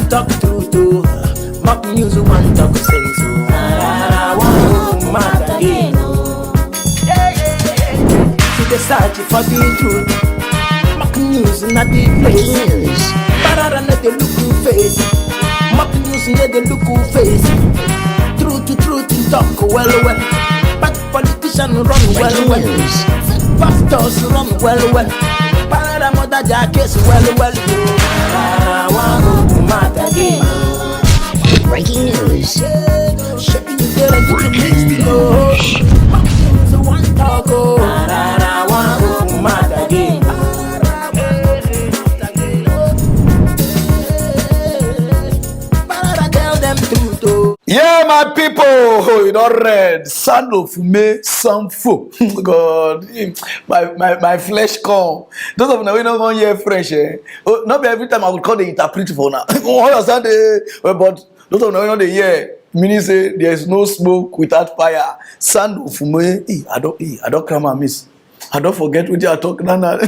one talk true to mock news, one talk sense. I want to mad again. See the search for the truth. Mock news, not the place. Pararan not the look face. Mock news, not the look face. Truth, talk well. But politicians run well. Pastors run well. Pararan mother jackets well. I want to mad again. Breaking news. Yeah, my people, you don't read. Son of me, some fool. God, my flesh come. Those of you know going here fresh. Not every time I would call the interpreter for now. Understand? But those of you know the year. Meaning say there is no smoke without fire. Son of me, I don't come and miss. I don't forget what you are talking about.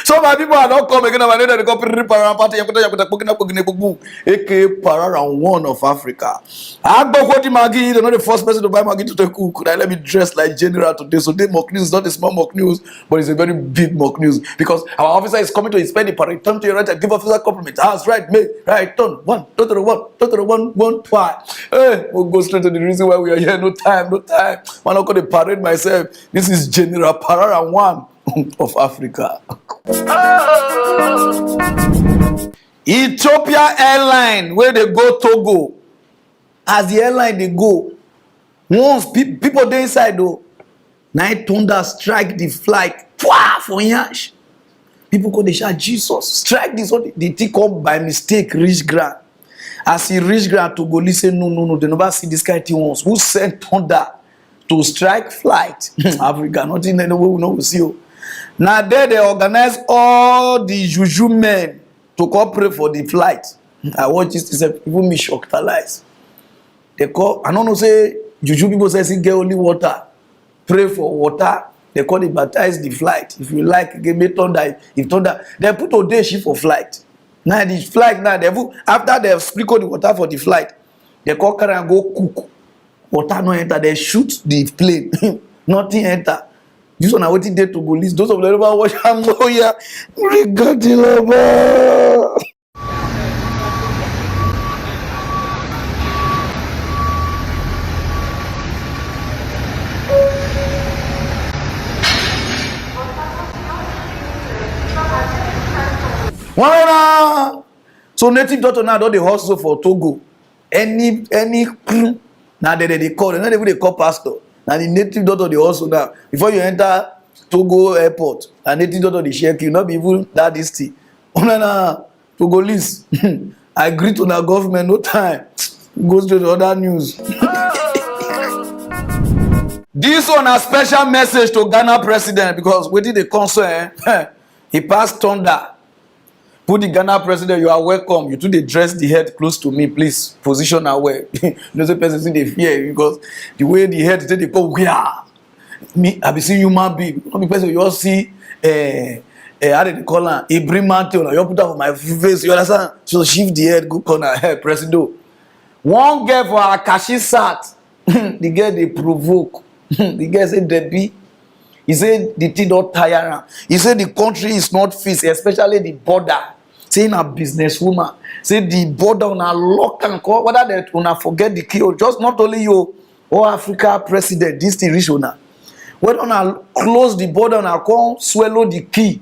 So my people are not coming again. I know that they go Pararan party. AK Pararan one of Africa. I go what Maggie. They're not the first person to buy Maggie to take cook. Let me dress like general today. So they mock news is not a small mock news, but it's a very big mock news because our officer is coming to inspect the parade. Turn to your right and give officer compliment. That's right, mate. Right, turn one, two to the one, twice. Hey, we'll go straight to the reason why we are here. No time. I'm not going to parade myself. This is General Pararan one of Africa. Ethiopia Airline, where they go Togo. As the airline they go, once people dey inside though, night thunder strike the flight. For Yash. People go they shout Jesus. Strike this one. They take up by mistake reach ground. As he reach ground, Togo listen, no. They never see this kind of thing once. Who sent thunder to strike flight? Africa, nothing anywhere we know we see. Now there they organize all the juju men to cooperate for the flight. I watch this, even me shocked alive. They call, I don't know, say juju people say get only water. Pray for water. They call it baptize the flight. If you like, give me thunder. If thunder, they put a day shift for flight. Now the flight now after they have sprinkled the water for the flight, they call car and go cook. Water no enter, they shoot the plane. Nothing enter. This one I waiting there to go list. Those of them ever watch Hamboya. Regarding love. So native doctor now don't they hustle for Togo. Any crew now they call. Not even they call pastor. Now the native doctor they also now. Before you enter Togo airport, and native doctor they shake you. Not be even that distance. Togolese. I agree to the government. No time. Go straight to other news. This one a special message to Ghana president because we did the concern. He passed thunder. Put the Ghana president, you are welcome. You do the dress the head close to me, please. Position away. No person see the fear because the way the head they go, me, I be seeing human being. No be person you all see how they call her a bring mantle. You put that on my face, you understand? So shift the head, go corner head, president. One girl for Akashi sat. The girl they provoke. The girl said Debbie. He said the thing don't tire him. He said the country is not fit, especially the border. Saying a businesswoman. Say the border on a lock and call. Whether they wanna forget the key or just not only you or Africa president, this thing rich on. When on a close the border on a call, swallow the key.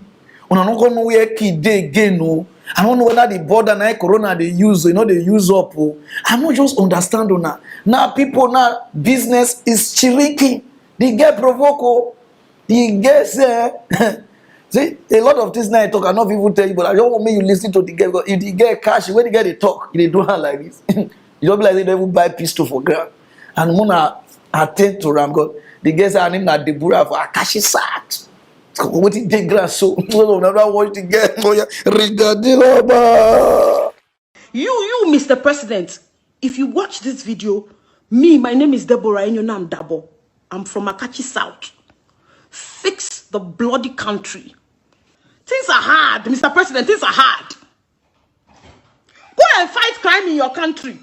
On a no know where key they again no. I don't know whether the border now corona they use, they use up. Oh. I don't just understand on that. Now people now business is chiriki. They get provoke. The girl say, see, a lot of things now I talk, I not even tell you, but I don't want me you listen to the girl because if the girl cash, when the girl they talk, they do her like this. You don't be like they don't even buy pistol for ground. And Mona attend to Ram God. The girl say, I name Adeboye for Akashi sat. What did they grass so? Never watch the girl. You, Mr. President, if you watch this video, my name is Deborah and your name Dabo. I'm from Akachi South. Fix the bloody country. Things are hard, Mr. President, things are hard. Go and fight crime in your country.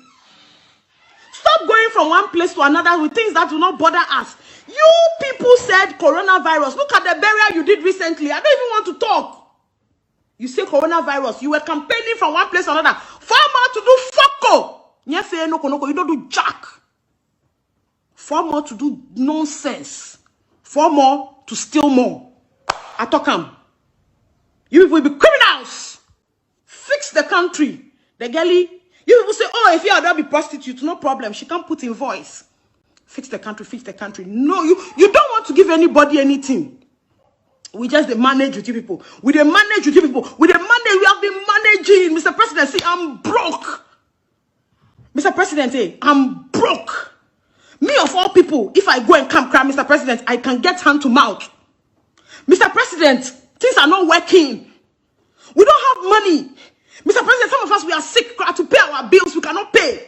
Stop going from one place to another with things that do not bother us. You people said coronavirus. Look at the burial you did recently. I don't even want to talk. You say coronavirus. You were campaigning from one place to another. Far more to do fucko. Yes, no, you don't do jack. Far more to do nonsense. Far more to steal more. I talk them. You will be criminals. Fix the country. The girlie. You people say, oh, if you are not be prostitute, no problem. She can't put in voice. Fix the country, fix the country. No, you don't want to give anybody anything. We just manage with you people. We manage with you people. We have been managing. Mr. President, see, I'm broke. Mr. President, I'm broke. Me of all people, if I go and come cry, Mr. President, I can get hand to mouth. Mr. President, things are not working. We don't have money. Mr. President, some of us, we are sick to pay our bills. We cannot pay.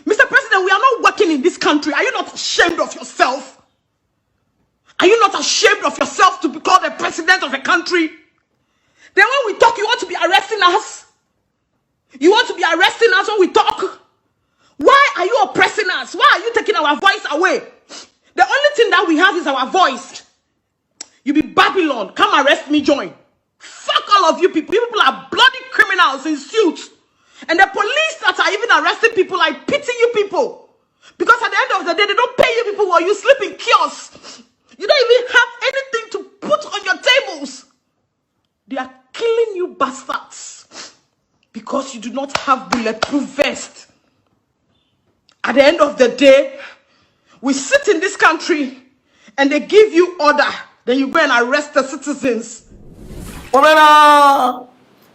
Mr. President, we are not working in this country. Are you not ashamed of yourself? Are you not ashamed of yourself to be called the president of a country? Then when we talk, you want to be arresting us? You want to be arresting us when we talk? Why are you oppressing us? Why are you taking our voice away? The only thing that we have is our voice. You be Babylon. Come arrest me, join. Fuck all of you people. You people are bloody criminals in suits. And the police that are even arresting people, I pity you people. Because at the end of the day, they don't pay you people while you sleep in kiosks. You don't even have anything to put on your tables. They are killing you bastards. Because you do not have bulletproof vest. At the end of the day, we sit in this country and they give you order. Then you go and arrest the citizens.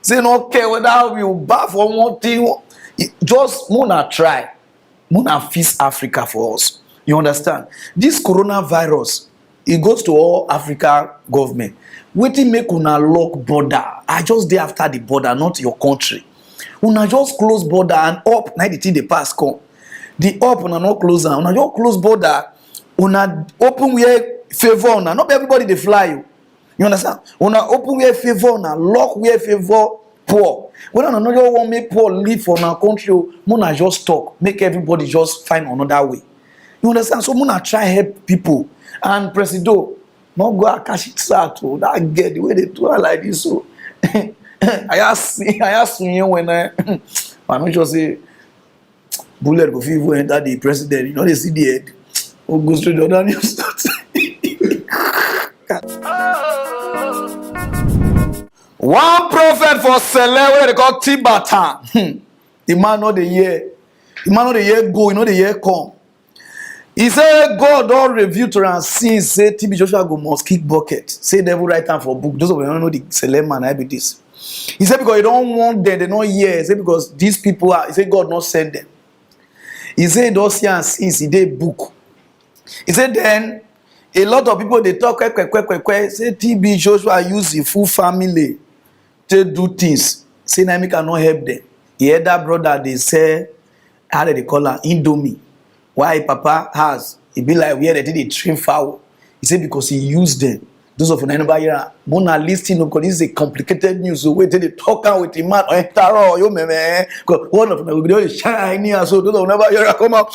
Say no care whether you buy for one thing. Just Mona try. Mona feast Africa for us. You understand? This coronavirus, it goes to all Africa government. Waiting make una lock border. I just dey after the border, not your country. Una just close border and up. Now the thing they pass come. The up una not close down. Una just close border. Una open where favor una. Not everybody they fly you. You understand? Una open where favor una lock where favor poor. When I know you want make poor live for our country, Mona just talk. Make everybody just find another way. You understand? So Mona try help people. And Presido, not go akashi sato. That get the way they do it like this. So I ask you when I'm not just say bullet go fit enter the president. You know they see the head. Or go straight to the news. One prophet for Sele, where they call Tibetan. The man know the year. The man know the year go, you know the year come. He said God don't review to and see, say TB Joshua go must kick bucket. Say devil write time for book. Those of you don't know the Sele man, I be this. He said because you don't want them, they don't hear. He said because these people are, he said God not send them. He said those see and see, he did book. He said then a lot of people they talk say TB Joshua use the full family to do things. Say na me cannot help them. The elder brother they say how they call her Indomie. Why Papa has it be like where they did a train foul. He said because he used them. Those of you never hear Mona listening because this is a complicated news. So wait till they talk out with the man or Taro, you me. Because one of them will be shiny so those of never hear come out.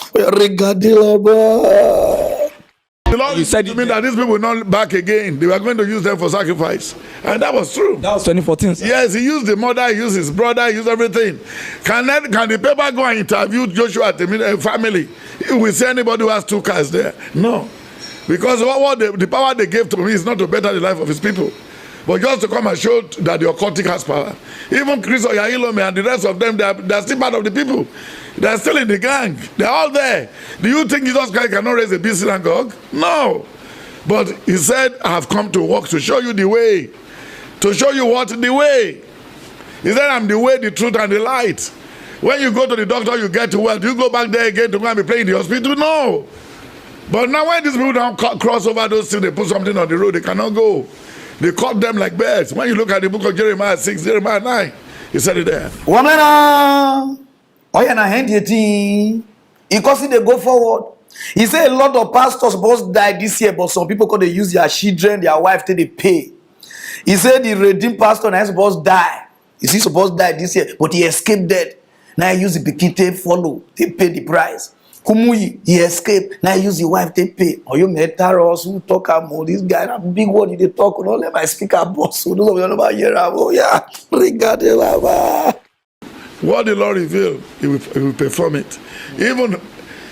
The Lord said to me that these people will not back again. They were going to use them for sacrifice. And that was true. That was 2014. Sir. Yes, he used the mother, he used his brother, he used everything. Can the paper go and interview Joshua at the family? Will say anybody who has 2 cars there? No. Because the power they gave to me is not to better the life of his people. But just to come and show that the occultic has power. Even Chris Oyailome and the rest of them, they are still part of the people. They are still in the gang. They are all there. Do you think Jesus Christ cannot raise a beast synagogue? No. But he said, I have come to walk to show you the way. To show you what? The way. He said, I'm the way, the truth, and the light. When you go to the doctor, you get well. Do you go back there again to go and be playing in the hospital? No. But now when these people don't cross over those things, they put something on the road, they cannot go. They caught them like birds. When you look at the book of Jeremiah 6, Jeremiah 9, he said it there. Wamena, oya na hand yeti. Because they go forward. He said a lot of pastors both died this year, but some people they use their children, their wife till they pay. He said the redeemed pastor and his boss die. Is he supposed to die this year? But he escaped death. Now he use the pikin to follow, they pay the price. Kumuyi, he escaped. Now he use the wife to pay. Or you met Taros who talk about this guy, a big word they talk, don't let my speaker boss. So those of you know about here, oh yeah, regarding what the Lord revealed, he will perform it. Even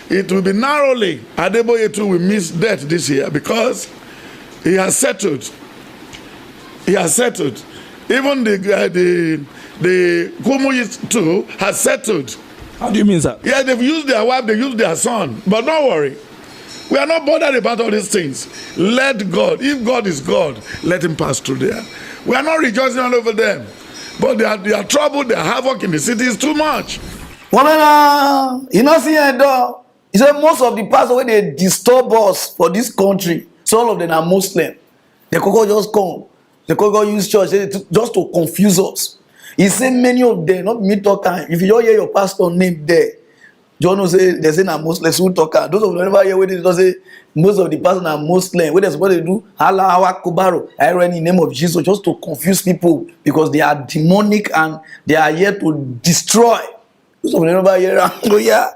it will be narrowly. Adeboye too will miss death this year because he has settled. He has settled. Even the Kumuyi too has settled. How do you mean, sir? Yeah, they've used their wife, they used their son. But don't worry. We are not bothered about all these things. Let God, if God is God, let him pass through there. We are not rejoicing all over them. But their trouble, their havoc in the city is too much. Woman, you know, see it though. He said most of the pastors when they disturb us for this country, so all of them are Muslim. They could just come. They could go use church just to confuse us. He said many of them, not me talking. If you don't hear your pastor name there, John will say they say na Muslims who talk. Those of them never hear where they don't say most of the pastors are Muslim. What they're supposed to do, Allah Akbar, I read in the name of Jesus, just to confuse people because they are demonic and they are here to destroy. Those of them never hear. Oh yeah,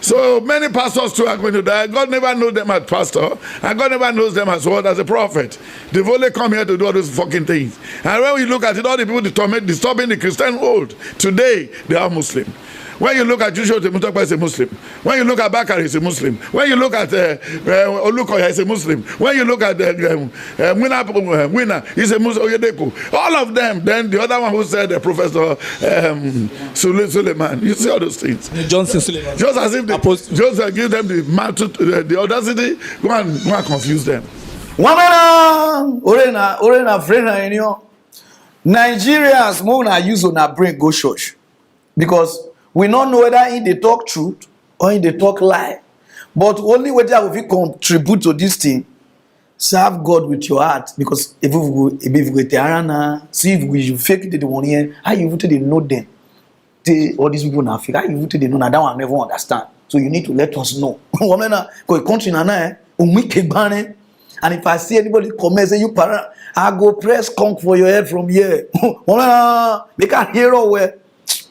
so many pastors too are going to die. God never knows them as pastor, and God never knows them as what? As a prophet. They've only come here to do all those fucking things. And when we look at it, all the people disturbing the Christian world today, they are Muslim. When you look at Joshua Temutokpa, he's a Muslim. When you look at Bakari, he's a Muslim. When you look at Olukoya, he's a Muslim. When you look at Winner, he's a Muslim. Oyedepo. All of them. Then the other one who said, Professor Suleiman. You see all those things. Johnson Suleiman. Just as if they give them the audacity, go and confuse them. Nigerians more na use on our brain go church because we don't know whether in they talk truth or in they talk lie. But only whether we contribute to this thing, serve God with your heart. Because if we see if we fake the one here, how you they know them? All these people now fake. How you they know? Now that one never understand. So you need to let us know. Because country na and if I see anybody come and say you Pararan, I go press conk for your head from here. They can't hear all where.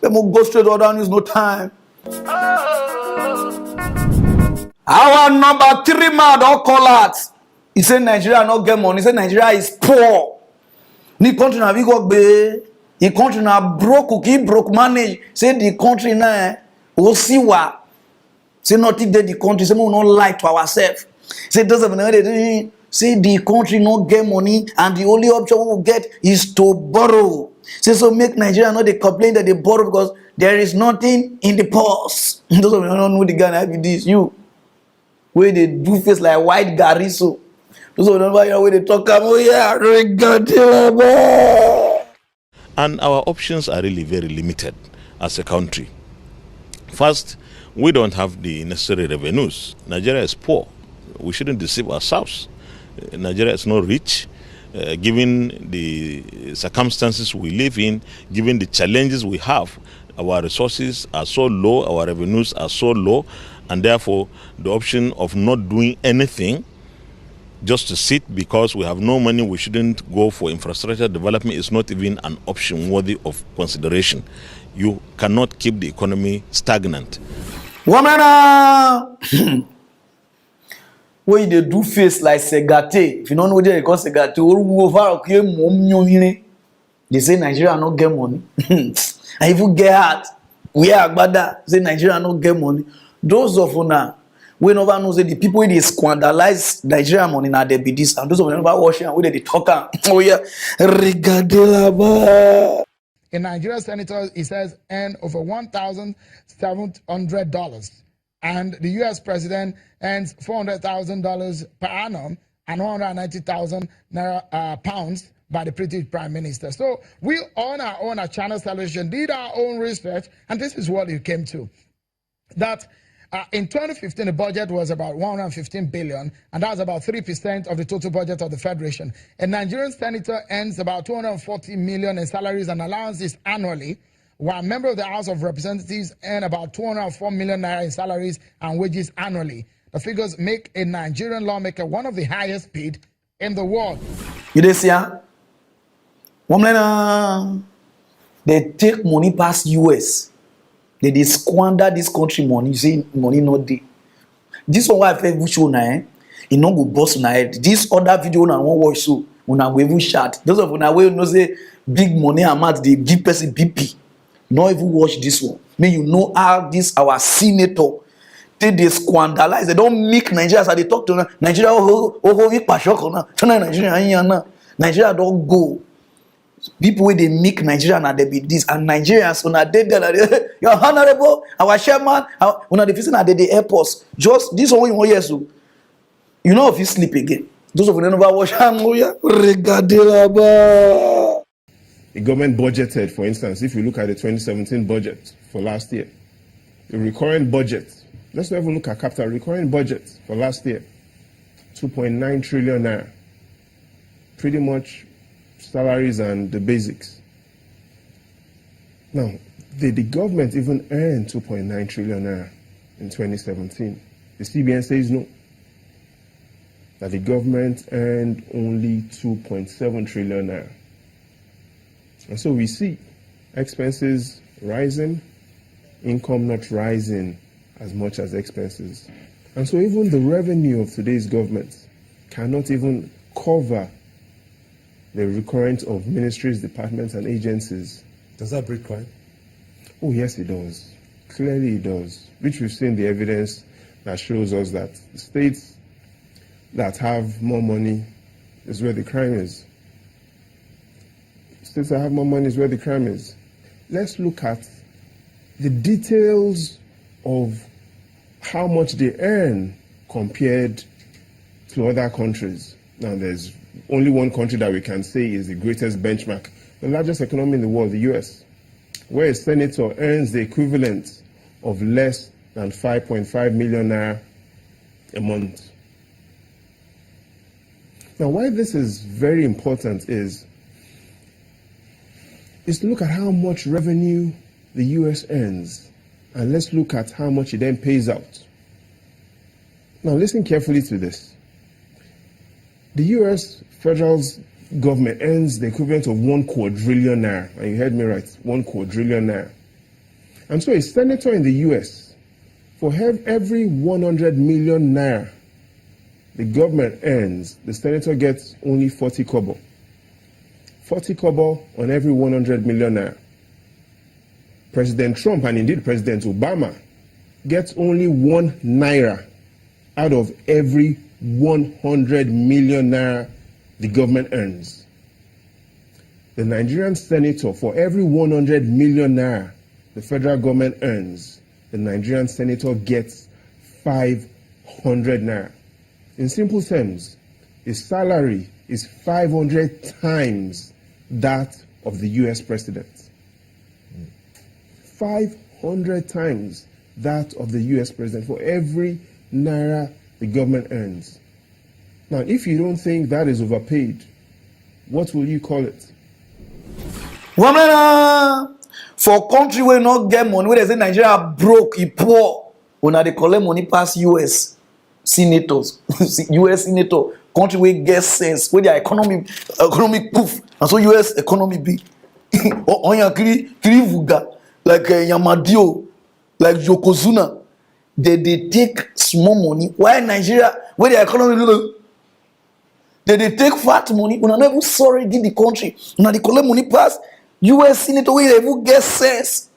They will go straight or down, use no time. Our number 3 man don't call out. He said Nigeria not get money. He said Nigeria is poor. The country now we got be. The country now broke. He broke manage. Say the country now. We'll see what. Say nothing that the country. Say we not lie to ourselves. Say doesn't know. Say the country not get money and the only option we will get is to borrow. Say so make Nigeria not they complain that they borrow because there is nothing in the purse. Those of you don't know the Ghana have this. You where they do face like white Gariso. Those of you don't know where they talk about oh yeah, and our options are really very limited as a country. First, we don't have the necessary revenues. Nigeria is poor. We shouldn't deceive ourselves. Nigeria is not rich. Given the circumstances we live in, given the challenges we have, our resources are so low, our revenues are so low, and therefore the option of not doing anything, just to sit because we have no money, we shouldn't go for infrastructure development is not even an option worthy of consideration. You cannot keep the economy stagnant. Where they do face like Segate. If you don't know what they call Segate, they say Nigeria not get money. And if you get hard, we are Agbada, say Nigeria not get money. Those of you now, we never know say the people they squandalize Nigeria money now they be this, and those of them never watching and where they talk. Oh yeah, a Nigerian senator, he says, earn over $1,700. And the U.S. president earns $400,000 per annum and 190,000 pounds by the British Prime Minister. So we on our own at Channel Television did our own research, and this is what it came to. That in 2015, the budget was about 115 billion, and that's about 3% of the total budget of the Federation. A Nigerian senator earns about 240 million in salaries and allowances annually, while a member of the House of Representatives earn about 204 million naira in salaries and wages annually. The figures make a Nigerian lawmaker one of the highest paid in the world. You dey see, huh? Woman, they take money past US. They squander this country money. You say money not there. This one why I feel show now. It no go boss na head. This other video na one watch so una go even shout. Those of una wey know say big money amount dey give person BP. No even watch this one. May you know how this our senator take dey squanderize. They don't make Nigeria as they talk to Nigeria. Nigeria don't go. People wey dey make Nigeria na dey be this and Nigerians una dey there. Your honorable, our chairman, una dey feel na dey help us. Just this one you wan hear so. You know if you sleep again. Those of you never watch The government budgeted, for instance, if you look at the 2017 budget for last year, the recurrent budget, let's not even look at capital, recurrent budget for last year, 2.9 trillion naira. Pretty much salaries and the basics. Now, did the government even earn 2.9 trillion naira in 2017? The CBN says no. That the government earned only 2.7 trillion naira. And so we see expenses rising, income not rising as much as expenses. And so even the revenue of today's government cannot even cover the recurrence of ministries, departments, and agencies. Does that break crime? Oh, yes, it does. Clearly it does, which we've seen the evidence that shows us that states that have more money is where the crime is. States that have more money is where the crime is. Let's look at the details of how much they earn compared to other countries. Now, there's only one country that we can say is the greatest benchmark, the largest economy in the world, the US, where a senator earns the equivalent of less than 5.5 million naira a month. Now, why this is very important is to look at how much revenue the US earns, and let's look at how much it then pays out. Now, listen carefully to this. The US federal government earns the equivalent of 1 quadrillion naira, and you heard me right, 1 quadrillion naira. And so a senator in the US, for every 100 million naira the government earns, the senator gets only 40 kobo. 40 kobo on every 100 million naira. President Trump, and indeed President Obama, gets only 1 naira out of every 100 million naira the government earns. The Nigerian senator, for every 100 million naira the federal government earns, the Nigerian senator gets 500 naira. In simple terms, his salary is 500 times that of the US president. 500 times that of the US president for every naira the government earns. Now, if you don't think that is overpaid, what will you call it? Woman, for country where not get money, where they say Nigeria broke, he poor, when they collect money past US senators, US senator, country where get sense, where their economy poof, and so US economy be. On your Kirivuga, like Yamadio, like Yokozuna, they take small money. Why Nigeria, where their economy little? They take fat money. When I never sorry did the country. When they collect money past US senator, where they even get sense.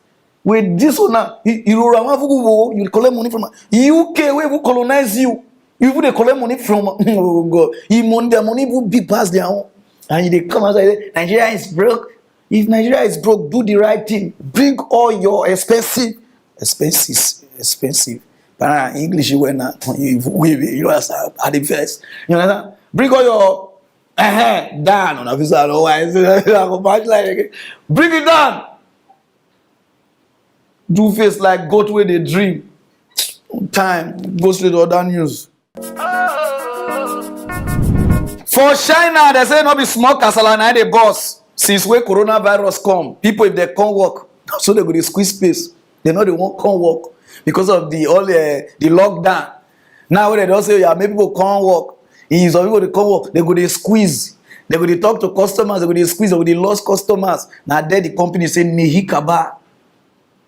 With this one now, you collect money from UK, where will colonize you. You will collect money from oh God. Their money will be past their own. And they come and say, Nigeria is broke. If Nigeria is broke, do the right thing. Bring all your expensive. But English, you went at the first. You know, bring all your down on a visa. Otherwise, bring it down. Do face like goat where they dream. Time go straight to other news. For China, they say no be small kasala na the boss. Since where coronavirus come, people if they can't work, so they go to squeeze space. They know they won't come work because of the lockdown. Now when they don't say yeah, maybe people can't work. If some people they can't work, they go to squeeze. They go dey talk to customers, they go dey squeeze, they go dey lost customers. Now there the company say Nehi Kaba.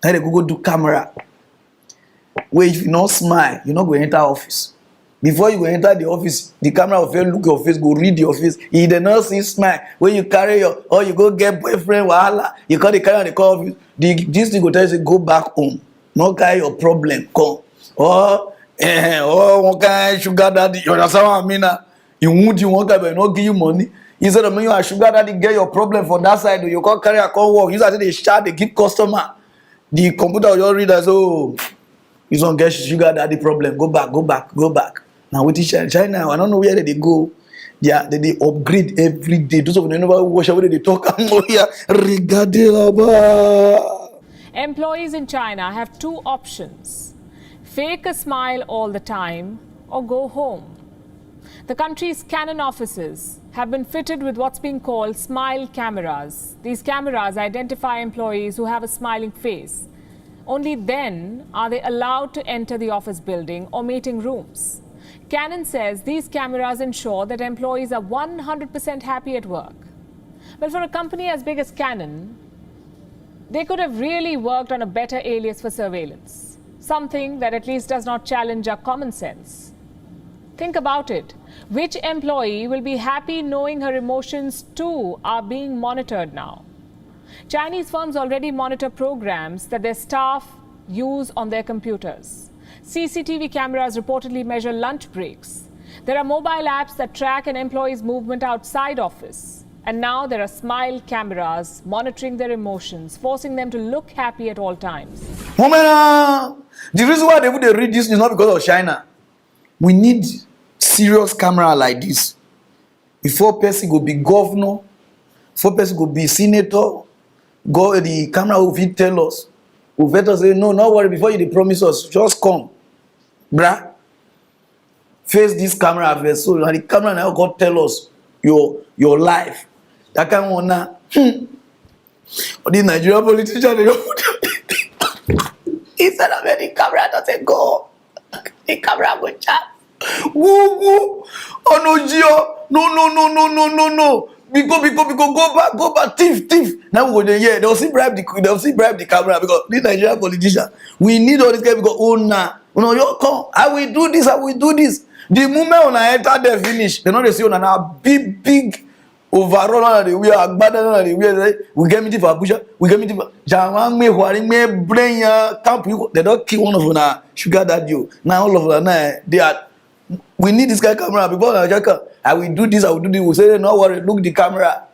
Now they go do camera. Where if you not smile, you not go enter office. Before you go enter the office, the camera will look your face, go read your face. He did not see smile. When you carry your, or you go get boyfriend, wahala, you call the carry on the call office. This thing go tell you, say, go back home. No carry your problem, come. Or one kind sugar daddy, you understand what I mean? You want guy, but not give you money. Instead of you a sugar daddy, get your problem for that side. You can't carry a call work. You say they start, they give customer. The computer will read as, oh, you don't get sugar daddy problem. Go back, go back, go back. Now with China, I don't know where they go. Yeah, they upgrade every day. Those of them never watch away they talk. Employees in China have two options: fake a smile all the time or go home. The country's Canon offices have been fitted with what's being called smile cameras. These cameras identify employees who have a smiling face. Only then are they allowed to enter the office building or meeting rooms. Canon says these cameras ensure that employees are 100% happy at work. But for a company as big as Canon, they could have really worked on a better alias for surveillance, something that at least does not challenge our common sense. Think about it. Which employee will be happy knowing her emotions too are being monitored now? Chinese firms already monitor programs that their staff use on their computers. CCTV cameras reportedly measure lunch breaks. There are mobile apps that track an employee's movement outside office. And now there are smile cameras monitoring their emotions, forcing them to look happy at all times. The reason why they would read this is not because of China. We need serious camera like this. Before person go be governor, before person go be senator, the camera will tell us. Will let us say, no, not worry, before you promise us, just come. Bruh. Face this camera first. So the camera now God tell us your life. That kind of one now. The Nigerian politician, they don't instead of the camera doesn't go. The camera go chat. Woo woo. Oh no, Gio. No. Go back, thief. Now we go there, they'll see bribe the camera because this Nigerian politician. We need all this guy because you come. I will do this. The moment when I enter the finish, they know they see on a big overall on the way, agbada on the way. We get meeting for Abuja. We get meeting for Jamang me, Huaring me, brain camp. They don't kill one of them. Sugar daddy. Now all of them they are. We need this guy camera. People are like, I will do this. We say, no worry, look the camera.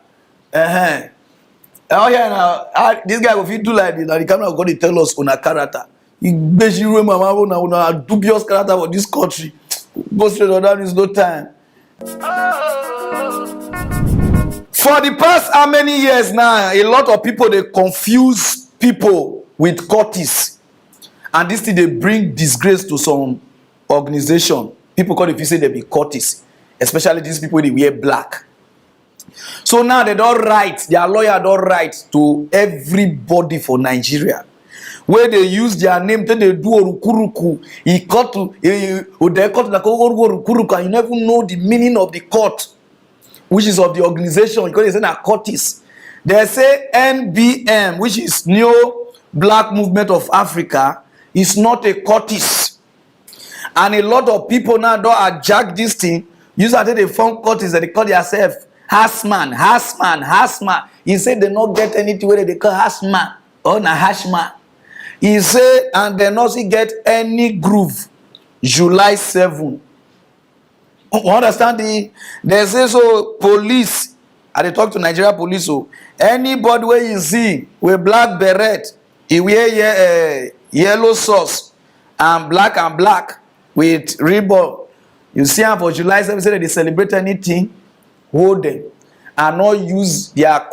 Oh yeah, now this guy will do like this. Now the camera will go to tell us on a character. You basically remember a dubious character for this country. Go straight on that is no time. For the past how many years now, a lot of people they confuse people with courtesy, and this thing they bring disgrace to some organization. People call it, say they be courtesy, especially these people they wear black. So now they don't write, their lawyer don't write to everybody for Nigeria. Where they use their name, then they do orukuruku. He cut to they cut like orukuruku, and you never know the meaning of the court, which is of the organization, because they say na courtesy. They say NBM, which is New Black Movement of Africa, is not a courtesy. And a lot of people now don't adjust this thing. Usually they form courtesy that they call themselves Hasman. He said they not get anything where they call Hasman or na Hashman. He said, and they not get any groove. July 7. You understand? They say so police. And they talk to Nigeria police. So anybody where you see with black beret, he wear yellow sauce and black with ribbon. You see them for July 7. Say that they celebrate anything, hold them and not use their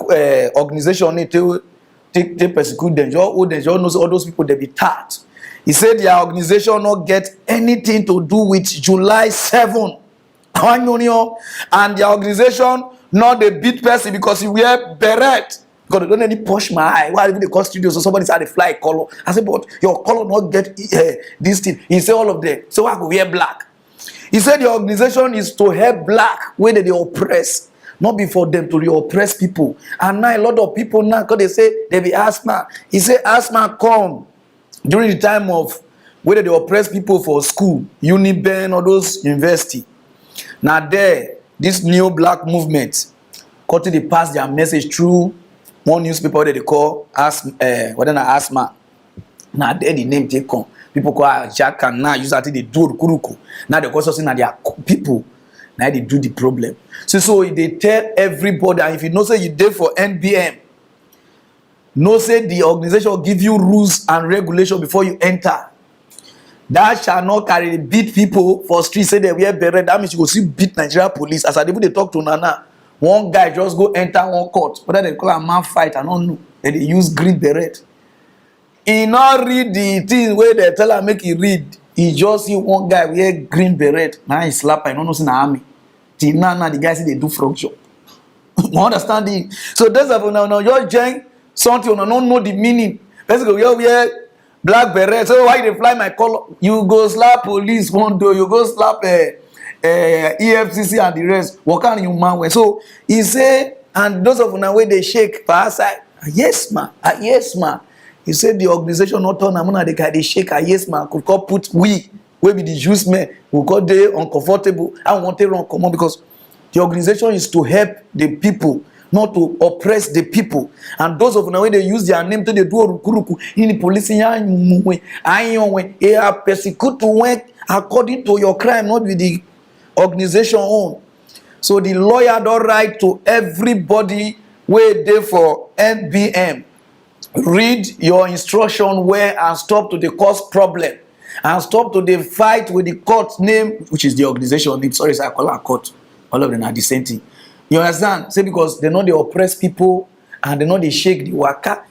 organization to take persecute them. All those people they be taught. He said their organization not get anything to do with July 7. And their organization not the beat person because he wear beret. Because they don't any push my eye. Why even they call studios so somebody said they fly color. I said, but your color not get this thing. He said all of them. So I go wear black. He said the organization is to help black where they oppress. not be for them to oppress people. And now a lot of people now, because they say they be asthma. He say asthma come during the time of whether they oppress people for school, Uniben or those university. Now there, this new black movement, cut they pass their message through one newspaper that they call asthma. Now there the name take come. People call Jack and now use that they do kuruku. Now they also say now they are people. Now they do the problem. So they tell everybody, and if you know say you did for NBM, know say the organization will give you rules and regulation before you enter. That shall not carry beat people for street, say they wear beret. That means you go see beat Nigeria police. As I they talk to Nana, one guy just go enter one court. Whether they call a man fight, I don't know. And they use green beret. He not read the thing where they tell him make he read. He just see one guy wear green beret. Now he slap. I don't know see na army. Till now the guy say they do frog job. You understand it? So that's why now you join something you don't know the meaning. Basically you wear black beret. So why they fly my color? You go slap police one day. You go slap EFCC and the rest. What can you man wear? So he say, and those of now where they shake for outside. Yes man. Yes man. He said the organization not turn among they shake. Yes man. Could call put we be the juice men. We got there uncomfortable. I want to run come on because the organization is to help the people, not to oppress the people. And those of them when they use their name to they do rukuruku in the police they are persecuted according to your crime, not with the organization own. So the lawyer don't write to everybody where they for NBM. Read your instruction where and stop to the cause problem. And stop to the fight with the court name, which is the organization name. Sorry, I call her court. All of them are the same thing. You understand? Say because they know they oppress people and they know they shake the waka.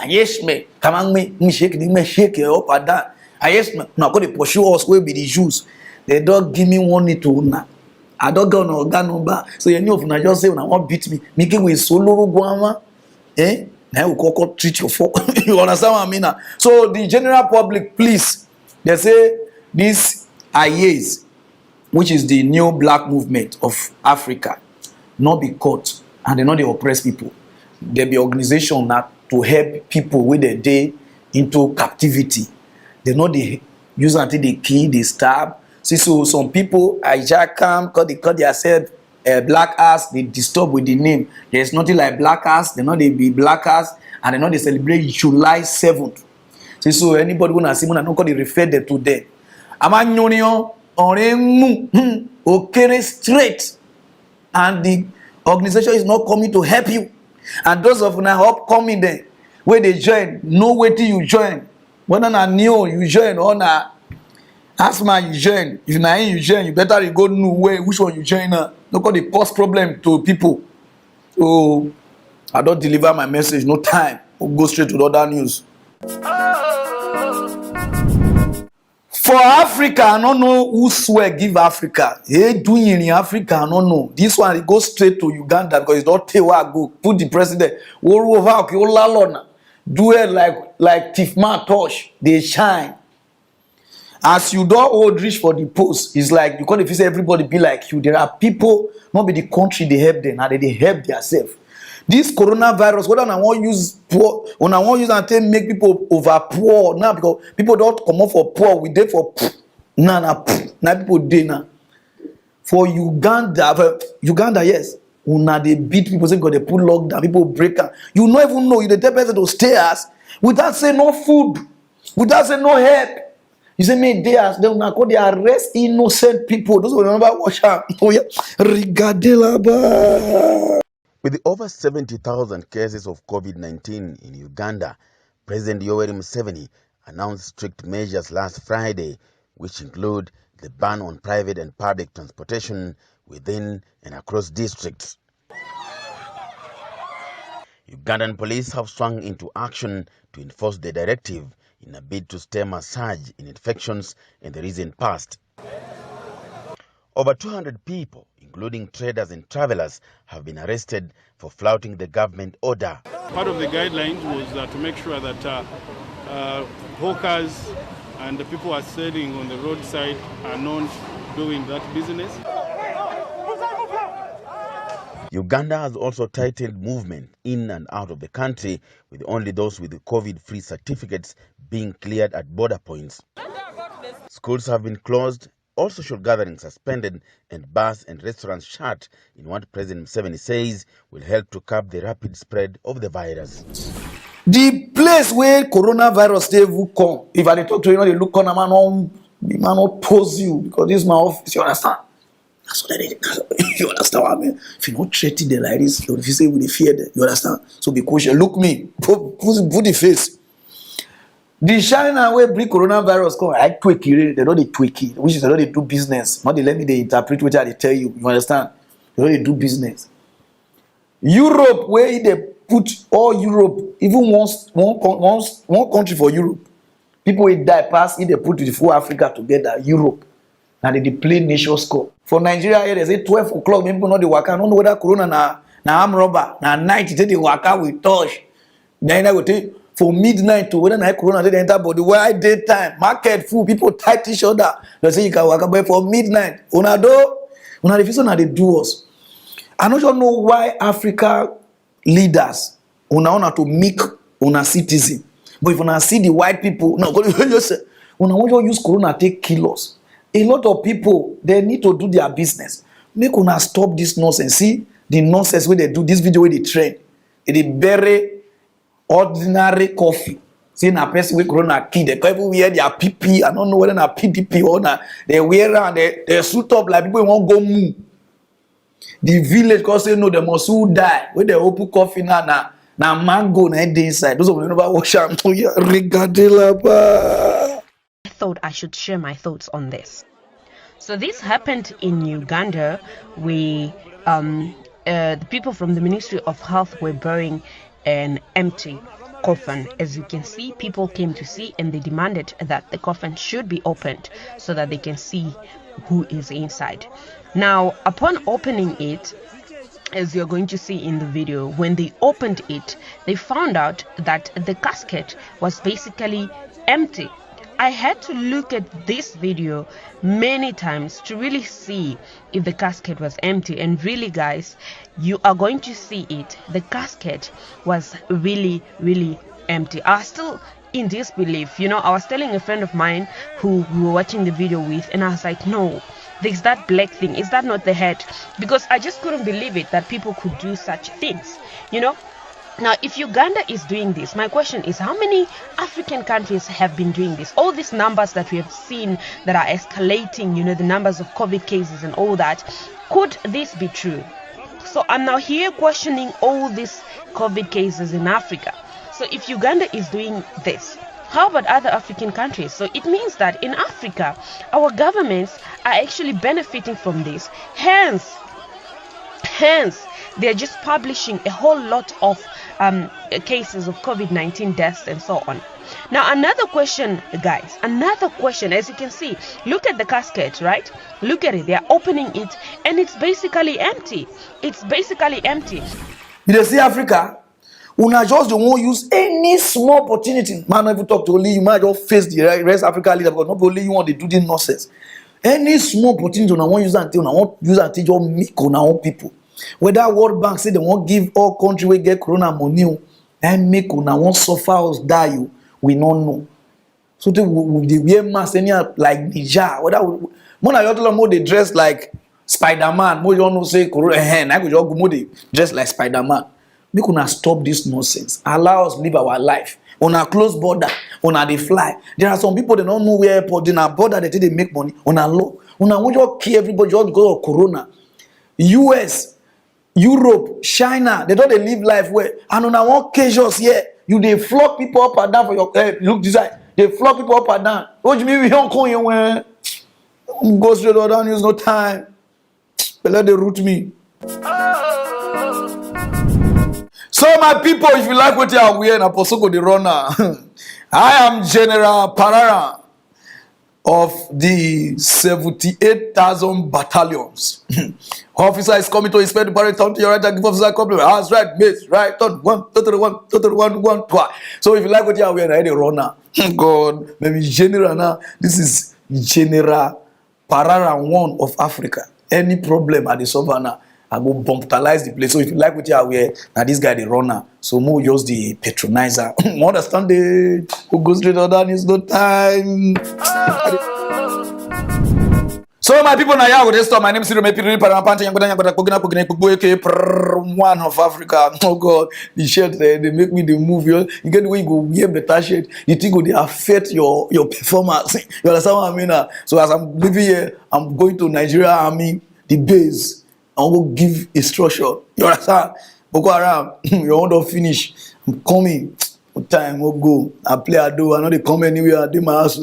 Yes, me. Come on, me shake it up and down. Yes, me. Now go to pursue us where be the Jews. They don't give me one need to now. I don't go no gun number. So you know if I just say when I want beat me, making with solo guama, now we go treat your folk. You understand what I mean? So the general public, please. They say this IAs, which is the new black movement of Africa, not be caught and they not they oppress people. They be organization that to help people with their day into captivity. They not they use until they kill, they stab. See, so some people hijack them because they call themselves black ass. They disturb with the name. There's nothing like black ass. They know they be black ass and they know they celebrate July 7th. So anybody wanna see when I don't call they refer them to them. Amanyonion on okay straight. And the organization is not coming to help you. And those of now help coming there, where they join, no way till you join. Whether na new you join or na asthma you join. If na you join, you better go know where which one you join now. Don't call the cause problem to people. So I don't deliver my message, no time. We'll go straight to the other news. For Africa, I don't know who swear give Africa. Hey, doing in Africa, I don't know. This one, it goes straight to Uganda because it's not tell where I go. Put the president. Do it like Tifma touch. They shine. As you don't hold reach for the post, it's like you can't say everybody be like you. There are people, not be the country they help them, and they help themselves. This coronavirus, whether I want to use poor, when I want to use and make people over poor now because people don't come up for poor, we dey for now people dey now. For Uganda, yes, una they beat people say because they put lockdown, people break out. You don't even know you the tell person to stay as without say no food, without say no help. You say me they una call they arrest innocent people. Those who remember watch out. Oh yeah, Rigadelaba. With the over 70,000 cases of COVID-19 in Uganda, President Yoweri Museveni announced strict measures last Friday, which include the ban on private and public transportation within and across districts. Ugandan police have swung into action to enforce the directive in a bid to stem a surge in infections in the recent past. Over 200 people, including traders and travelers, have been arrested for flouting the government order. Part of the guidelines was to make sure that hawkers and the people who are selling on the roadside are not doing that business. Uganda has also tightened movement in and out of the country, with only those with the COVID-free certificates being cleared at border points. Schools have been closed, all social gatherings suspended, and bars and restaurants shut in what President Museveni says will help to curb the rapid spread of the virus. The place where coronavirus they will come, if I dey talk to you, they look on a man on, the man will pose you because this is my office, you understand? That's what they you understand what I mean? If you not treat them like this, if you say with the fear them, you understand? So be cautious. Look me, put the face. The China where bring coronavirus come, I tweak it, they don't they tweak it, which is they don't they do business. Not they let me they interpret what they tell you, you understand? They don't they do business. Europe, where they put all Europe, even one country for Europe, people will die past if they put the full Africa together, Europe, and they play nation score. For Nigeria, here they say 12 o'clock, people know the waka. I don't know whether corona na arm robber, na night they the waka will touch. Then I will take for midnight to whether na corona they enter body. Why daytime, market full, people tight each other. They say you can waka, but for midnight, una the first one they do us. I don't know why Africa leaders una to make una citizen, but if una see the white people, no, una want to use corona take kill us. A lot of people they need to do their business. Make una stop this nonsense. See the nonsense where they do this video where they train. They bury ordinary coffee. See na person with corona kid. They people wear their PP. I don't know whether na PDP or na they wear and they suit up like people won't go move. The village cause say no, they must who die. When they open coffee na mango na dey inside. Those of them never wash am. I thought I should share my thoughts on this. So this happened in Uganda, where the people from the Ministry of Health were burying an empty coffin. As you can see, people came to see and they demanded that the coffin should be opened so that they can see who is inside. Now, upon opening it, as you're going to see in the video, when they opened it, they found out that the casket was basically empty. I had to look at this video many times to really see if the casket was empty, and really guys, you are going to see it. The casket was really empty. I was still in disbelief. You know, I was telling a friend of mine who we were watching the video with, and I was like, no, there's that black thing. Is that not the head? Because I just couldn't believe it that people could do such things, you know. Now, if Uganda is doing this, my question is, how many African countries have been doing this? All these numbers that we have seen that are escalating, you know, the numbers of COVID cases and all that, could this be true? So I'm now here questioning all these COVID cases in Africa. So if Uganda is doing this, how about other African countries? So it means that in Africa, our governments are actually benefiting from this. Hence, they're just publishing a whole lot of cases of COVID-19 deaths and so on. Now, another question, guys, as you can see, look at the casket, right? Look at it. They're opening it and it's basically empty. You see Africa, una just don't want to use any small opportunity. Man, if you talk to only you might just face the rest Africa leader because not only you want to do this nonsense. Any small opportunity una want use until just make una own people. Whether World Bank say they won't give all country we get corona money and make una won't suffer us die, we don't know. So they wear mask anyhow like Niger. Whether more they dress like Spider-Man. More you don't say corona hand. I could just go more they dress like Spider-Man. Make una stop this nonsense. Allow us live our life. On a close border, on a they fly. There are some people that don't know where airport, in a border they make money. On a law. On a want to kill everybody just because of corona. US, Europe, China, they don't live life where. And on a one cases here, you they flog people up and down for your look design. They flog people up and down. What do you mean we don't call you when go straight down, use no time. But let they root me. So my people, if you like what you are wearing, Apostle the runner. I am General Pararan of the 78,000 battalions. Officer is coming to inspect the parade, turn to your right and give officer a compliment. That's right, miss, right, turn, 1, 2, 3, 1, 2, 3, 1, 1, 2. So if you like what you are wearing, I the runner. God, maybe General now. This is General Pararan 1 of Africa. Any problem at the Savannah, I go bumptalize the place. So if you like what you are wear, now this guy the runner. So more use the patronizer. More understand the who goes straight on that is no time. So my people now here with this stuff. My name is Pararan one of Africa. Oh God, the shirt they make me the move. You get the way you go wear better shirt. You think they affect your performance. You understand what I mean? So as I'm living here, I'm going to Nigeria Army, the base. I will give instruction. You understand? Boko Haram, you want to finish. I'm coming. Time will go. I play Ado. I know they come anywhere. I do my house.